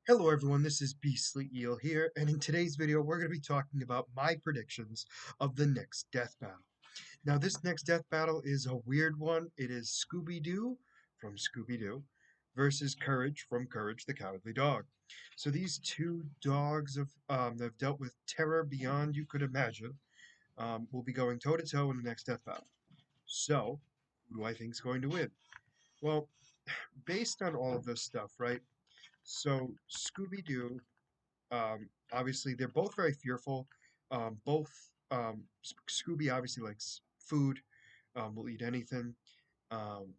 Hello everyone, this is Beastly Eel here, and in today's video we're going to be talking about my predictions of the next death battle. Now this next death battle is a weird one. It is Scooby Doo from Scooby Doo versus Courage from Courage the Cowardly Dog. So these two dogs that have dealt with terror beyond you could imagine will be going toe to toe in the next death battle. So, who do I think is going to win? Well, based on all of this stuff, right? So Scooby Doo, obviously, they're both very fearful. Both Scooby obviously likes food, will eat anything, um,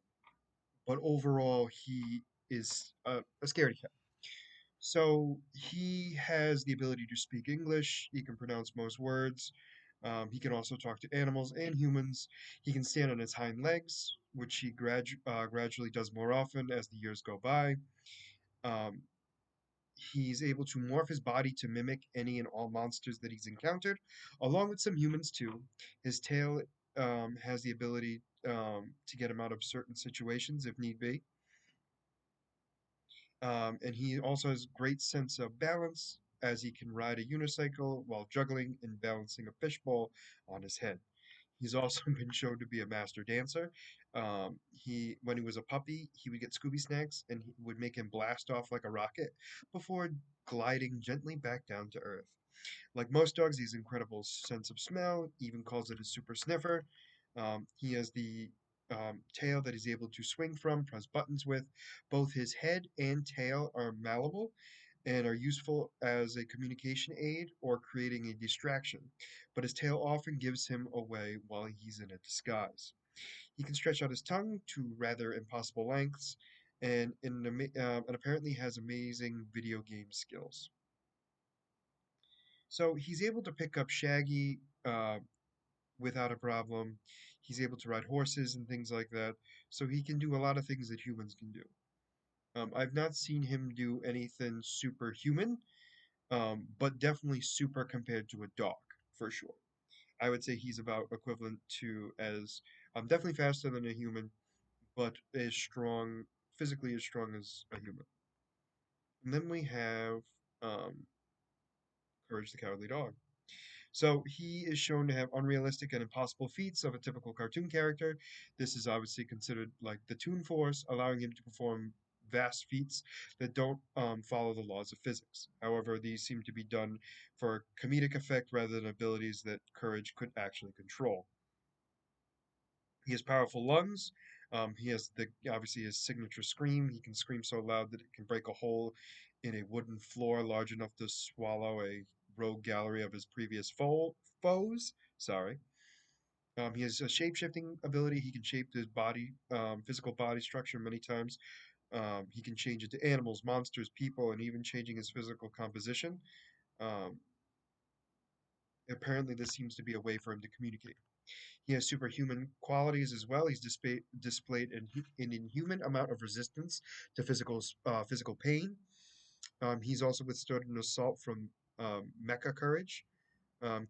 but overall he is a scaredy cat. So he has the ability to speak English. He can pronounce most words. He can also talk to animals and humans. He can stand on his hind legs, which he gradually does more often as the years go by. Um, He's able to morph his body to mimic any and all monsters that he's encountered, along with some humans too. His tail has the ability to get him out of certain situations if need be. And he also has great sense of balance as he can ride a unicycle while juggling and balancing a fishbowl on his head. He's also been shown to be a master dancer. When he was a puppy, he would get Scooby snacks and he would make him blast off like a rocket before gliding gently back down to earth. Like most dogs, he has incredible sense of smell, even calls it a super sniffer. He has the tail that he's able to swing from, press buttons with. Both his head and tail are malleable and are useful as a communication aid or creating a distraction, but his tail often gives him away while he's in a disguise. He can stretch out his tongue to rather impossible lengths and apparently has amazing video game skills. So he's able to pick up Shaggy without a problem. He's able to ride horses and things like that. So he can do a lot of things that humans can do. I've not seen him do anything superhuman, but definitely super compared to a dog, for sure. I would say he's about equivalent to as definitely faster than a human, but as strong, physically as strong as a human. And then we have um, Courage the Cowardly Dog. So he is shown to have unrealistic and impossible feats of a typical cartoon character. This is obviously considered like the Toon Force, allowing him to perform vast feats that don't follow the laws of physics. However, these seem to be done for comedic effect rather than abilities that Courage could actually control. He has powerful lungs. He has the obviously his signature scream. He can scream so loud that it can break a hole in a wooden floor large enough to swallow a rogue gallery of his previous foes. Sorry. He has a shape-shifting ability. He can shape his body, physical body structure many times. He can change into animals, monsters, people, and even changing his physical composition. Um, Apparently, this seems to be a way for him to communicate. He has superhuman qualities as well. He's displayed an inhuman amount of resistance to physical pain. He's also withstood an assault from Mecha Courage.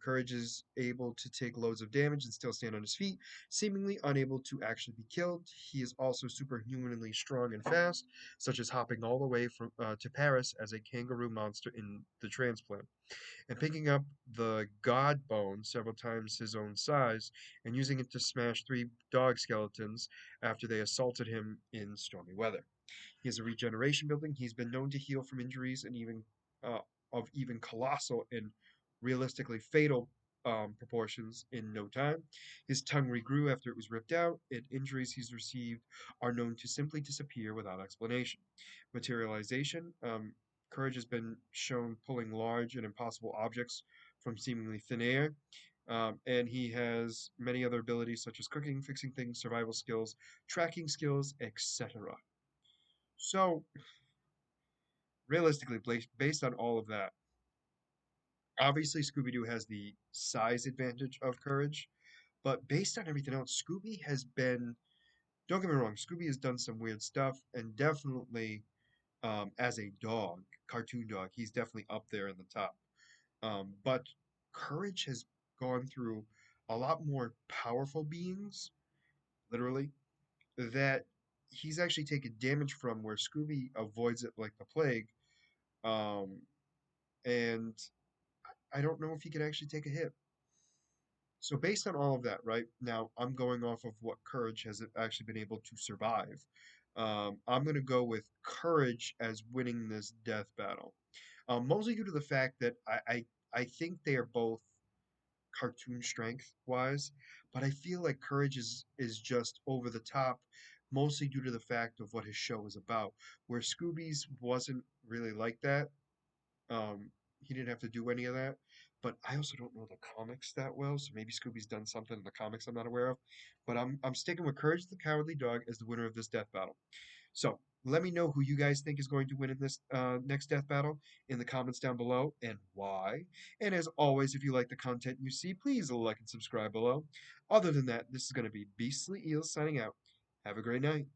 Courage is able to take loads of damage and still stand on his feet, seemingly unable to actually be killed. He is also superhumanly strong and fast, such as hopping all the way to Paris as a kangaroo monster in the transplant and picking up the god bone several times his own size and using it to smash three dog skeletons after they assaulted him in stormy weather. He has a regeneration building. He's been known to heal from injuries and uh, even colossal and realistically fatal proportions in no time. His tongue regrew after it was ripped out, and injuries he's received are known to simply disappear without explanation. Materialization. Courage has been shown pulling large and impossible objects from seemingly thin air. And he has many other abilities such as cooking, fixing things, survival skills, tracking skills, etc. So, realistically, based on all of that, obviously Scooby Doo has the size advantage of Courage, but based on everything else, Scooby has been, don't get me wrong, Scooby has done some weird stuff, and definitely as a dog, cartoon dog, he's definitely up there in the top. But Courage has gone through a lot more powerful beings, literally, that he's actually taken damage from where Scooby avoids it like the plague. Um, and I don't know if he could actually take a hit. So based on all of that, right now, I'm going off of what Courage has actually been able to survive. I'm going to go with Courage as winning this death battle, mostly due to the fact that I think they are both cartoon strength wise, but I feel like Courage is just over the top, mostly due to the fact of what his show is about. Where Scooby's wasn't really like that. Um, he didn't have to do any of that. But I also don't know the comics that well, so maybe Scooby's done something in the comics I'm not aware of. But I'm sticking with Courage the Cowardly Dog as the winner of this death battle. So let me know who you guys think is going to win in this next death battle in the comments down below and why. And as always, if you like the content you see, please like and subscribe below. Other than that, this is going to be Beastly Eels signing out. Have a great night.